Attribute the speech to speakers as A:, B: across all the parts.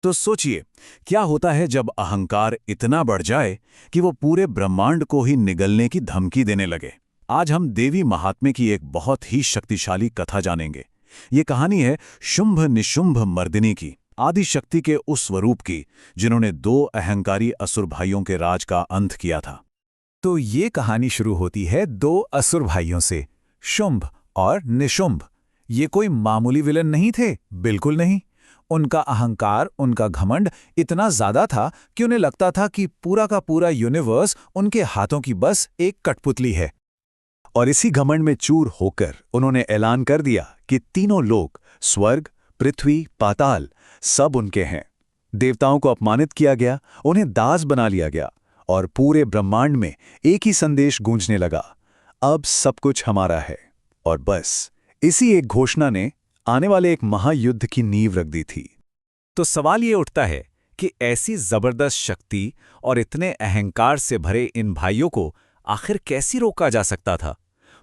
A: तो सोचिए, क्या होता है जब अहंकार इतना बढ़ जाए कि वो पूरे ब्रह्मांड को ही निगलने की धमकी देने लगे। आज हम देवी महात्म्य की एक बहुत ही शक्तिशाली कथा जानेंगे। ये कहानी है शुंभ निशुंभ मर्दिनी की, आदि शक्ति के उस स्वरूप की जिन्होंने दो अहंकारी असुर भाइयों के राज का अंत किया था।
B: तो ये कहानी शुरू होती है दो असुर भाइयों से, शुंभ और निशुंभ। ये कोई मामूली विलन नहीं थे, बिल्कुल नहीं। उनका अहंकार, उनका घमंड इतना ज्यादा था कि उन्हें लगता था कि पूरा का पूरा यूनिवर्स उनके हाथों की बस एक कठपुतली है। और इसी घमंड में चूर होकर उन्होंने ऐलान कर दिया कि तीनों लोक, स्वर्ग, पृथ्वी, पाताल, सब उनके हैं। देवताओं को अपमानित किया गया, उन्हें दास बना लिया गया और पूरे ब्रह्मांड में एक ही संदेश गूंजने लगा, अब सब कुछ हमारा है। और बस इसी एक घोषणा ने आने वाले एक महायुद्ध की नींव रख दी थी। तो सवाल ये उठता है कि ऐसी जबरदस्त शक्ति और इतने अहंकार से भरे इन भाइयों को आखिर कैसे रोका जा सकता था?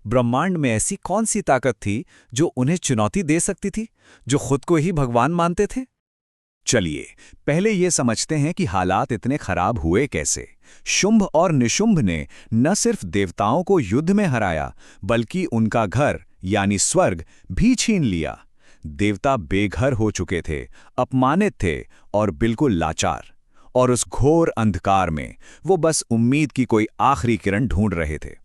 B: ब्रह्मांड में ऐसी कौन सी ताकत थी जो उन्हें चुनौती दे सकती थी, जो खुद को ही भगवान मानते थे? चलिए पहले ये समझते हैं कि हालात इतने खराब हुए कैसे। शुंभ और निशुंभ ने न सिर्फ देवताओं को युद्ध में हराया, बल्कि उनका घर यानी स्वर्ग भी छीन लिया। देवता बेघर हो चुके थे, अपमानित थे और बिल्कुल लाचार। और उस घोर अंधकार में वो बस उम्मीद की कोई आखिरी किरण ढूंढ रहे थे।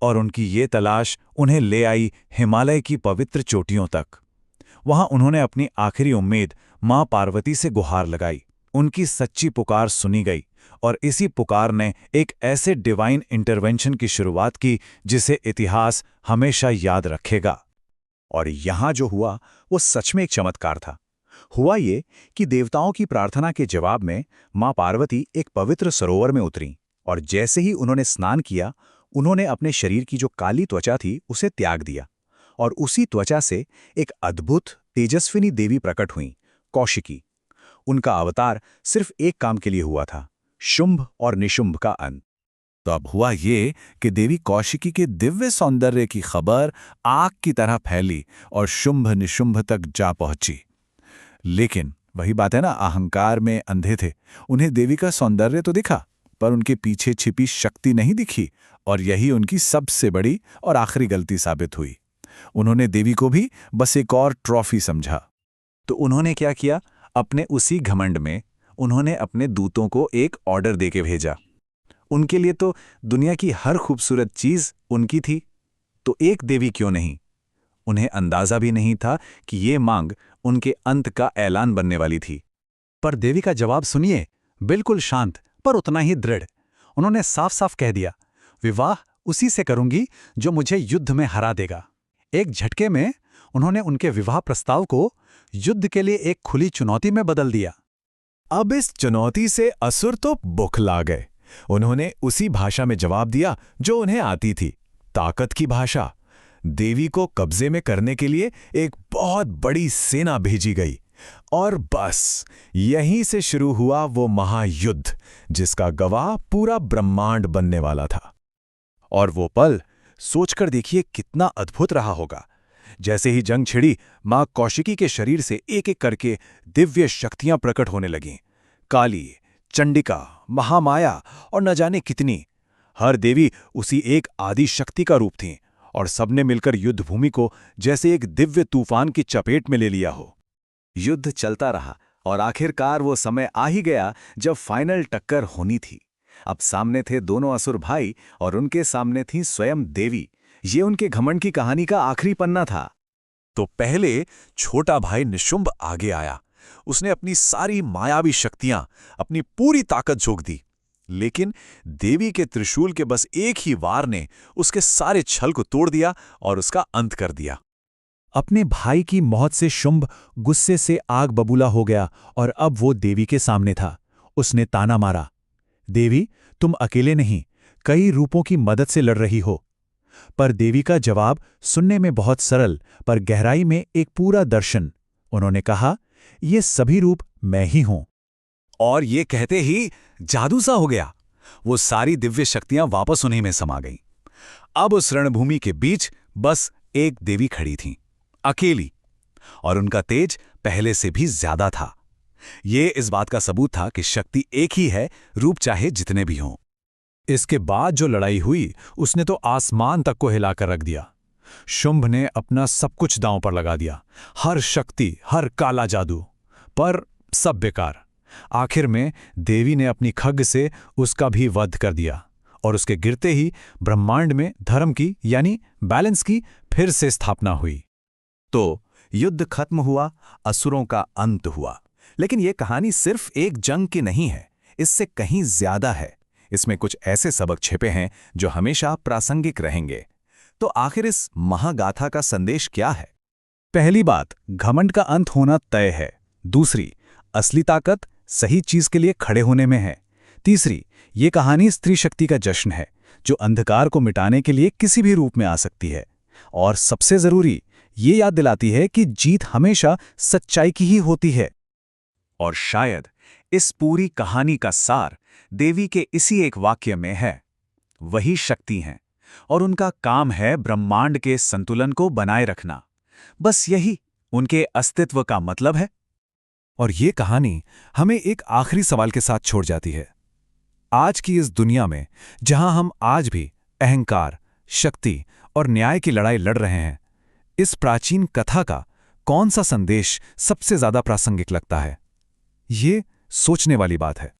B: और उनकी ये तलाश उन्हें ले आई हिमालय की पवित्र चोटियों तक। वहां उन्होंने अपनी आखिरी उम्मीद मां पार्वती से गुहार लगाई। उनकी सच्ची पुकार सुनी गई और इसी पुकार ने एक ऐसे डिवाइन इंटरवेंशन की शुरुआत की जिसे इतिहास हमेशा याद रखेगा। और यहां जो हुआ वो सच में एक चमत्कार था। हुआ ये कि देवताओं की प्रार्थना के जवाब में मां पार्वती एक पवित्र सरोवर में उतरीं और जैसे ही उन्होंने स्नान किया, उन्होंने अपने शरीर की जो काली त्वचा थी उसे त्याग दिया और उसी त्वचा से एक अद्भुत तेजस्विनी देवी प्रकट हुई, कौशिकी। उनका अवतार सिर्फ एक काम के लिए हुआ था, शुंभ और निशुंभ का अंत। तो अब हुआ ये कि देवी कौशिकी के दिव्य सौंदर्य की खबर आग की तरह फैली और शुंभ निशुंभ तक जा पहुंची। लेकिन वही बात है ना, अहंकार में अंधे थे। उन्हें देवी का सौंदर्य तो दिखा, पर उनके पीछे छिपी शक्ति नहीं दिखी। और यही उनकी सबसे बड़ी और आखिरी गलती साबित हुई। उन्होंने देवी को भी बस एक और ट्रॉफी समझा। तो उन्होंने क्या किया? अपने उसी घमंड में उन्होंने अपने दूतों को एक ऑर्डर देके भेजा। उनके लिए तो दुनिया की हर खूबसूरत चीज उनकी थी, तो एक देवी क्यों नहीं? उन्हें अंदाजा भी नहीं था कि ये मांग उनके अंत का ऐलान बनने वाली थी। पर देवी का जवाब सुनिए, बिल्कुल शांत पर उतना ही दृढ़। उन्होंने साफ साफ कह दिया, विवाह उसी से करूंगी जो मुझे युद्ध में हरा देगा। एक झटके में उन्होंने उनके विवाह प्रस्ताव को युद्ध के लिए एक खुली चुनौती में बदल दिया। अब इस चुनौती से असुर तो बौखला गए। उन्होंने उसी भाषा में जवाब दिया जो उन्हें आती थी, ताकत की भाषा। देवी को कब्जे में करने के लिए एक बहुत बड़ी सेना भेजी गई और बस यहीं से शुरू हुआ वो महायुद्ध जिसका गवाह पूरा ब्रह्मांड बनने वाला था। और वो पल सोचकर देखिए कितना अद्भुत रहा होगा। जैसे ही जंग छिड़ी, मां कौशिकी के शरीर से एक एक करके दिव्य शक्तियां प्रकट होने लगीं। काली, चंडिका, महामाया और न जाने कितनी। हर देवी उसी एक आदि शक्ति का रूप थीं और सबने मिलकर युद्ध भूमि को जैसे एक दिव्य तूफान की चपेट में ले लिया हो। युद्ध चलता रहा और आखिरकार वो समय आ ही गया जब फाइनल टक्कर होनी थी। अब सामने थे दोनों असुर भाई और उनके सामने थी स्वयं देवी। ये उनके घमंड की कहानी का आखिरी पन्ना था। तो पहले छोटा भाई निशुंभ आगे आया। उसने अपनी सारी मायावी शक्तियां, अपनी पूरी ताकत झोंक दी। लेकिन देवी के त्रिशूल के बस एक ही वार ने उसके सारे छल को तोड़ दिया और उसका अंत कर दिया। अपने भाई की मौत से शुंभ गुस्से से आग बबूला हो गया और अब वो देवी के सामने था। उसने ताना मारा, देवी तुम अकेले नहीं, कई रूपों की मदद से लड़ रही हो। पर देवी का जवाब सुनने में बहुत सरल पर गहराई में एक पूरा दर्शन। उन्होंने कहा, ये सभी रूप मैं ही हूं। और ये कहते ही जादू सा हो गया। वो सारी दिव्य शक्तियां वापस उन्हीं में समा गईं। अब उस रणभूमि के बीच बस एक देवी खड़ी थी, अकेली। और उनका तेज पहले से भी ज्यादा था।
A: ये इस बात का सबूत था कि शक्ति एक ही है, रूप चाहे जितने भी हों।
B: इसके बाद जो लड़ाई हुई उसने तो आसमान तक को हिलाकर रख दिया। शुंभ ने अपना सब कुछ दांव पर लगा दिया, हर शक्ति, हर काला जादू, पर सब बेकार। आखिर में देवी ने अपनी खड्ग से उसका भी वध कर दिया और उसके गिरते ही ब्रह्मांड में धर्म की यानी बैलेंस की फिर से स्थापना हुई।
A: तो युद्ध खत्म हुआ, असुरों का अंत हुआ। लेकिन यह कहानी सिर्फ एक जंग की नहीं है, इससे कहीं ज्यादा है। इसमें कुछ ऐसे सबक छिपे हैं जो हमेशा प्रासंगिक रहेंगे। तो आखिर इस महागाथा का संदेश क्या है?
B: पहली बात, घमंड का अंत होना तय है। दूसरी, असली ताकत सही चीज के लिए खड़े होने में है। तीसरी, ये कहानी स्त्री शक्ति का जश्न है जो अंधकार को मिटाने के लिए किसी भी रूप में आ सकती है। और सबसे जरूरी, ये याद दिलाती है कि जीत हमेशा सच्चाई की ही होती है।
A: और शायद इस पूरी कहानी का सार देवी के इसी एक वाक्य में है। वही शक्ति हैं और उनका काम है ब्रह्मांड के संतुलन को बनाए रखना। बस यही उनके अस्तित्व का मतलब है।
B: और ये कहानी हमें एक आखिरी सवाल के साथ छोड़ जाती है। आज की इस दुनिया में जहां हम आज भी अहंकार, शक्ति और न्याय की लड़ाई लड़ रहे हैं, इस प्राचीन कथा का कौन सा संदेश सबसे ज्यादा प्रासंगिक लगता है? ये सोचने वाली बात है।